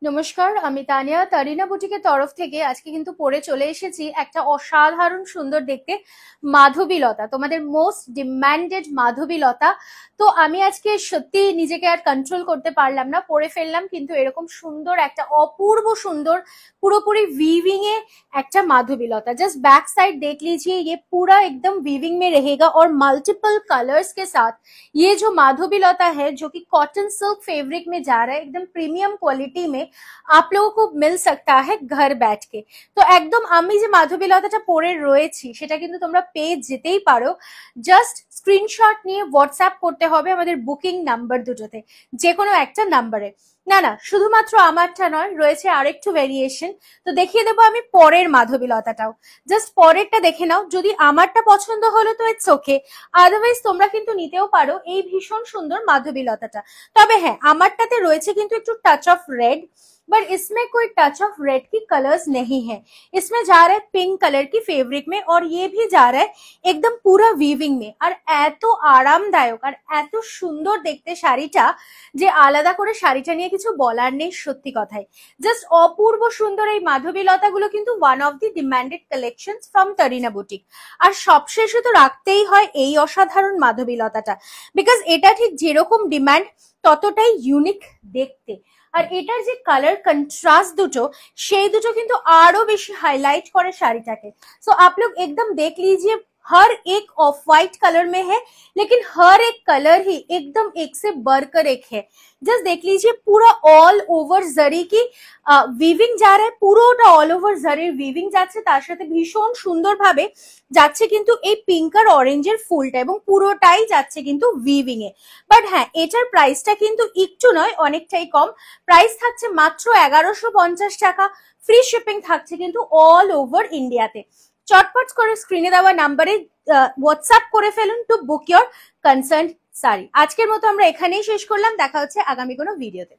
নমস্কার, আমি তানিয়া তারিনা বুটিকের তরফ থেকে আজকে কিন্তু পরে চলে এসেছি একটা অসাধারণ সুন্দর দেখতে মাধবীলতা, তোমাদের মোস্ট ডিমান্ডেড মাধবীলতা। তো আমি আজকে সত্যি নিজেকে আর কন্ট্রোল করতে পারলাম না, পরে ফেললাম। কিন্তু এরকম সুন্দর একটা অপূর্ব সুন্দর পুরোপুরি वीविंग এ একটা माधुबीलता। जस्ट बैक साइड देख लीजिए, ये पूरा एकदम वीविंग में रहेगा और मल्टीपल कलर्स के साथ ये जो माधुबीलता है जो कि कॉटन सिल्क फैब्रिक में जा रहा है, एकदम प्रीमियम क्वालिटी में आप लोगों को मिल सकता है घर बैठ के। তো একদম আমি যে মাধবীলতাটা পরে রয়েছি সেটা কিন্তু তোমরা পেয়ে যেতেই পারো। জাস্ট স্ক্রিনশট নিয়ে হোয়াটসঅ্যাপ করতে হবে আমাদের বুকিং নাম্বার দুটোতে, যে কোনো একটা নাম্বারে। না না, শুধুমাত্র আমারটা নয়, রয়েছে আরেকটু ভেরিয়েশন। তো দেখিয়ে দেবো আমি পরের মাধবীলতাটাও। জাস্ট পরেরটা দেখে নাও, যদি আমারটা পছন্দ হলো তো ইটস ওকে, আদারওয়াইজ তোমরা কিন্তু নিতেও পারো এই ভীষণ সুন্দর মাধবীলতাটা। তবে হ্যাঁ, আমারটাতে রয়েছে কিন্তু একটু টাচ অফ रेड, बट इसमें कोई टच ऑफ रेड की कलर्स नहीं है। इसमें जा रहा है पिंक कलर की फैब्रिक में, और ये भी जा रहा है एकदम पूरा वीविंग में। আর এত আরামদায়ক আর এত সুন্দর দেখতে শাড়িটা যে আলাদা করে শাড়িটা নিয়ে কিছু বলার নেই, সত্যি কথাই। জাস্ট অপূর্ব সুন্দর এই মাধবীলতাগুলো কিন্তু one of the demanded collections from Tarina boutique. আর সবশেষে তো রাখতেই হয় এই অসাধারণ মাধবীলতাটা, বিকজ এটা ঠিক যেরকম ডিমান্ড ততটাই ইউনিক দেখতে। আর এটার যে কালার কন্ট্রাস্ট দুটো, সেই দুটো কিন্তু আরো বেশি হাইলাইট করে শাড়িটাকে। सो आप लोग एकदम देख लीजिए, हर एक ऑफ व्हाइट कलर में है, लेकिन हर एक कलर ही एकदम एक से बढ़कर एक है। जस्ट देख लीजिए, पूरा ऑल ओवर जरी की वीविंग जा रहा है, পুরোটা অল ওভার জারির উইভিং যাচ্ছে, তার সাথে ভীষণ সুন্দরভাবে যাচ্ছে কিন্তু এই পিঙ্ক আর অরেঞ্জের ফুলটা, এবং পুরোটাই যাচ্ছে কিন্তু উইভিং এ। বাট হ্যাঁ, এটার প্রাইসটা কিন্তু একটু নয়, অনেকটাই কম। প্রাইস থাকছে মাত্র 1150 টাকা। ফ্রি শিপিং থাকছে কিন্তু অল ওভার ইন্ডিয়াতে। চটপট করে স্ক্রিনে দেওয়া নাম্বারে হোয়াটসঅ্যাপ করে ফেলুন to book your concern sari. আজকের মতো আমরা এখানেই শেষ করলাম, দেখা হচ্ছে আগামী কোনো ভিডিওতে।